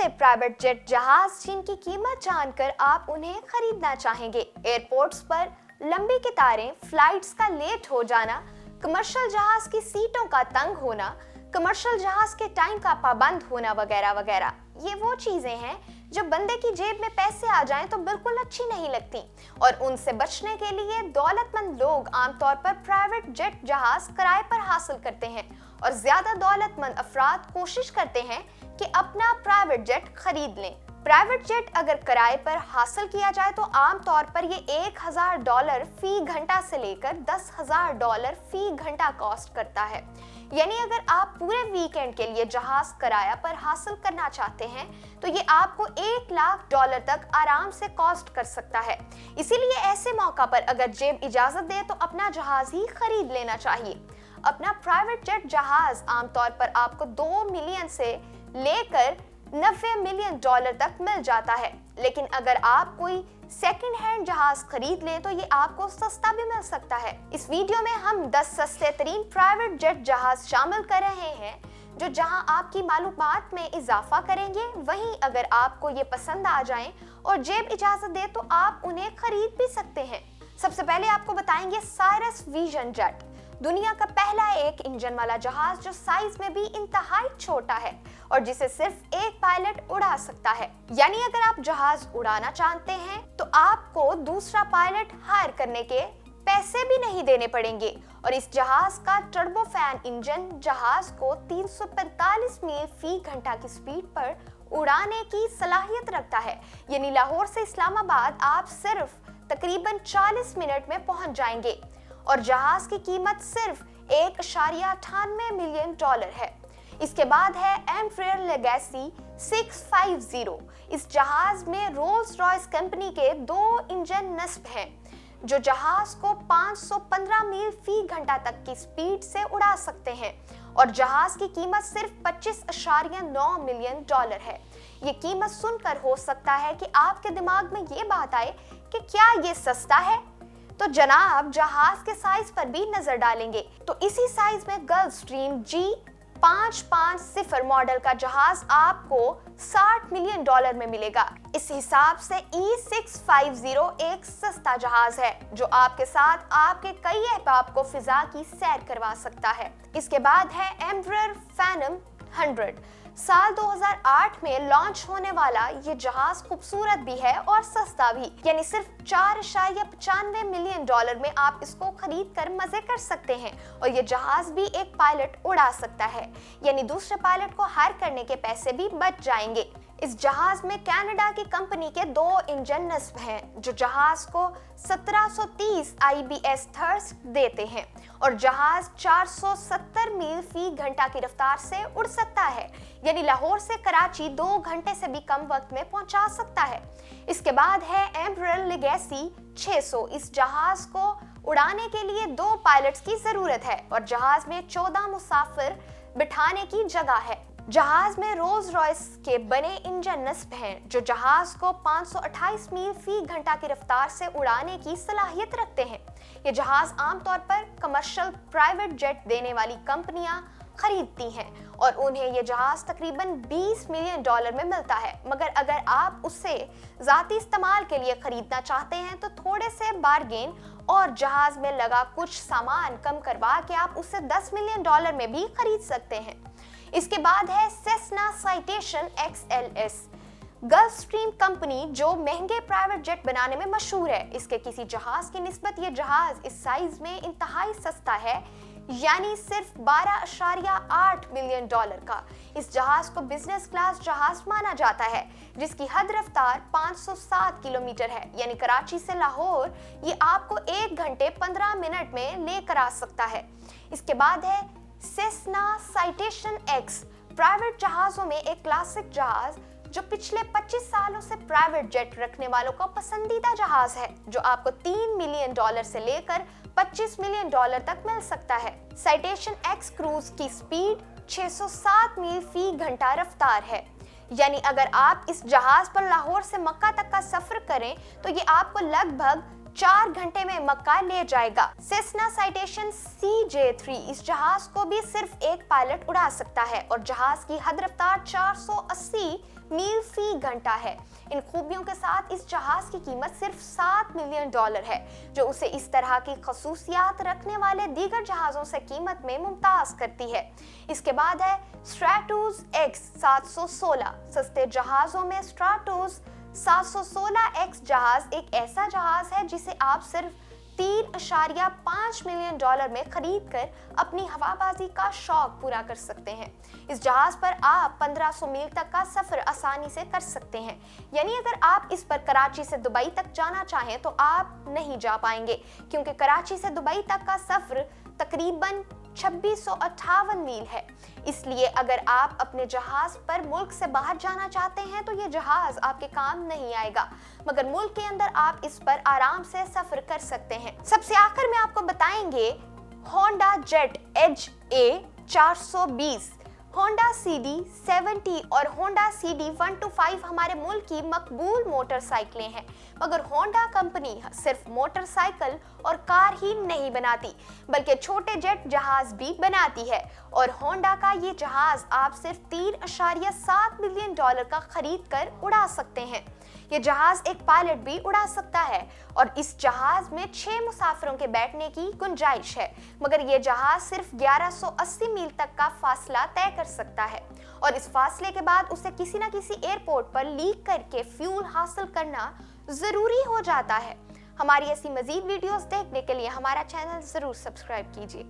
से private jet जहाज जिनकी कीमत जानकर आप उन्हें खरीदना चाहेंगे। एयरपोर्ट्स पर लंबी कतारें, फ्लाइट्स का लेट हो जाना, कमर्शियल जहाज की सीटों का तंग होना, कमर्शियल जहाज के टाइम का पाबंद होना वगैरह वगैरह, ये वो चीजें हैं जो बंदे की जेब में पैसे आ जाएं तो बिल्कुल अच्छी नहीं लगती। और उनसे बचने के लिए दौलतमंद लोग आमतौर पर प्राइवेट जेट जहाज किराए पर हासिल करते हैं और ज्यादा दौलतमंद अफराद कोशिश करते हैं कि अपना प्राइवेट जेट खरीद लें। प्राइवेट जेट अगर किराए पर हासिल किया जाए तो आमतौर पर ये $1000 फी घंटा से लेकर $10,000 फी घंटा कॉस्ट करता है। यानी अगर आप पूरे वीकेंड के लिए जहाज किराया पर हासिल करना चाहते हैं तो ये आपको $1,00,000 तक आराम से कॉस्ट कर सकता है। इसीलिए ऐसे मौका पर अगर जेब इजाजत दे तो अपना जहाज ही खरीद लेना चाहिए। अपना प्राइवेट जेट जहाज आमतौर पर आपको 2 मिलियन से लेकर $90 मिलियन तक मिल जाता है, लेकिन अगर आप कोई सेकंड हैंड जहाज खरीद लें तो ये आपको सस्ता भी मिल सकता है। इस वीडियो में हम 10 सस्ते तरीन प्राइवेट जेट जहाज शामिल कर रहे हैं जो जहां आपकी मालूमात में इजाफा करेंगे, वहीं अगर आपको ये पसंद आ जाएं और जेब इजाजत दे तो आप उन्हें खरीद भी सकते हैं। सबसे पहले आपको बताएंगे साइरस विजन जेट, दुनिया का पहला एक इंजन वाला जहाज जो साइज में भी इंतहाई छोटा है और जिसे सिर्फ एक पायलट उड़ा सकता है। यानी अगर आप जहाज उड़ाना चाहते हैं तो आपको दूसरा पायलट हायर करने के पैसे भी नहीं देने पड़ेंगे। और इस जहाज का टर्बोफैन इंजन जहाज को 345 मील फी घंटा की स्पीड पर उड़ाने की सलाहियत रखता है। यानी लाहौर से इस्लामाबाद आप सिर्फ तकरीबन 40 मिनट में पहुंच जाएंगे और जहाज की कीमत सिर्फ $1.98 मिलियन है। इसके बाद है एम्ब्रायर लेगेसी 650। इस जहाज में रोल्स रॉयस कंपनी के 2 इंजन नस्ब हैं जो जहाज को 515 मील फी घंटा तक की स्पीड से उड़ा सकते हैं और जहाज की कीमत सिर्फ $25.9 मिलियन है। ये कीमत सुनकर हो सकता है कि आपके दिमाग में ये बात आए कि क्या ये सस्ता है, तो जनाब जहाज के साइज पर भी नजर डालेंगे तो इसी साइज में गल्फस्ट्रीम G550 मॉडल का जहाज आपको $60 मिलियन में मिलेगा। इस हिसाब से E650 एक सस्ता जहाज है जो आपके साथ आपके कई अहबाब को फिजा की सैर करवा सकता है। इसके बाद है एम्ब्रायर फैनम 100। साल 2008 में लॉन्च होने वाला ये जहाज खूबसूरत भी है और सस्ता भी, यानी सिर्फ $4.95 मिलियन में आप इसको खरीद कर मजे कर सकते हैं और ये जहाज भी एक पायलट उड़ा सकता है, यानी दूसरे पायलट को हायर करने के पैसे भी बच जाएंगे। इस जहाज में कनाडा की कंपनी के 2 इंजन नस्ब हैं जो जहाज को 1730 IBS थ्रस्ट देते हैं और जहाज 470 मील फी घंटा की रफ्तार से उड़ सकता है, यानी लाहौर से कराची 2 घंटे से भी कम वक्त में पहुंचा सकता है। इसके बाद है एम्ब्रायर लेगेसी 600। इस जहाज को उड़ाने के लिए 2 पायलट्स की जरूरत है और जहाज में 14 मुसाफिर बिठाने की जगह है। जहाज में रोल्स रॉयस के बने इंजन नस्ब हैं जो जहाज को 528 मील फी घंटा की रफ्तार से उड़ाने की सलाहियत रखते हैं। ये जहाज आमतौर पर कमर्शियल प्राइवेट जेट देने वाली कंपनियां खरीदती हैं और उन्हें ये जहाज तकरीबन $20 मिलियन में मिलता है, मगर अगर आप उसे ज़ाती इस्तेमाल के लिए खरीदना चाहते हैं तो थोड़े से बार्गेन और जहाज में लगा कुछ सामान कम करवा के आप उसे $10 मिलियन में भी खरीद सकते हैं। इसके बाद है Cessna Citation XLS। Gulfstream company जो महंगे प्राइवेट जेट बनाने में मशहूर है, इसके किसी जहाज की निस्बत ये जहाज इस साइज में इंतहाई सस्ता है, यानी सिर्फ $12.8 मिलियन का। इस जहाज को बिजनेस क्लास जहाज माना जाता है जिसकी हद रफ्तार 507 किलोमीटर है, यानी कराची से लाहौर ये आपको 1 घंटे 15 मिनट में लेकर आ सकता है। इसके बाद है सेसना साइटेशन X। प्राइवेट जहाजों में एक क्लासिक जहाज जो पिछले 25 सालों से प्राइवेट जेट रखने वालों का पसंदीदा जहाज है जो आपको $3 मिलियन से लेकर $25 मिलियन तक मिल सकता है। साइटेशन X क्रूज की स्पीड 607 मील फी घंटा रफ्तार है, यानी अगर आप इस जहाज पर लाहौर से मक्का तक का सफर करें तो ये आपको लगभग 4 घंटे में मक्का ले जाएगा। सेस्ना साइटेशन CJ3 इस जहाज को भी सिर्फ एक पायलट उड़ा सकता है और जहाज की हद रफ्तार 480 मील फी घंटा है। इन खूबियों के साथ इस जहाज की कीमत सिर्फ $7 मिलियन है, जो उसे इस तरह की खसूसियात रखने वाले दीगर जहाजों से कीमत में मुमताज करती है। इसके बाद है स्ट्रैटोस X716। सस्ते जहाजों में स्ट्रैटोस 716X जहाज एक ऐसा जहाज है जिसे आप सिर्फ $3.5 मिलियन में खरीद कर अपनी हवाबाजी का शौक पूरा कर सकते हैं। इस जहाज पर आप 1500 मील तक का सफर आसानी से कर सकते हैं। यानी अगर आप इस पर कराची से दुबई तक जाना चाहें तो आप नहीं जा पाएंगे, क्योंकि कराची से दुबई तक का सफर तकरीबन 2658 मील है। इसलिए अगर आप अपने जहाज पर मुल्क से बाहर जाना चाहते हैं तो ये जहाज आपके काम नहीं आएगा, मगर मुल्क के अंदर आप इस पर आराम से सफर कर सकते हैं। सबसे आखिर में आपको बताएंगे Honda jet as A420, Honda CD70 और होंडा CD125 हमारे मुल्क की मकबूल मोटरसाइकिलें हैं। मगर होंडा कंपनी सिर्फ मोटरसाइकिल और कार ही नहीं बनाती, बल्कि छोटे जेट जहाज भी बनाती है। और होंडा का ये जहाज आप सिर्फ $3.7 मिलियन का खरीद कर उड़ा सकते हैं। ये जहाज एक पायलट भी उड़ा सकता है और इस जहाज में 6 मुसाफिरों के बैठने की गुंजाइश है, मगर ये जहाज सिर्फ 1180 मील तक का फासला तय कर सकता है और इस फासले के बाद उसे किसी न किसी एयरपोर्ट पर लीक करके फ्यूल हासिल करना जरूरी हो जाता है। हमारी ऐसी मजीद वीडियोस देखने के लिए हमारा चैनल जरूर सब्सक्राइब कीजिए।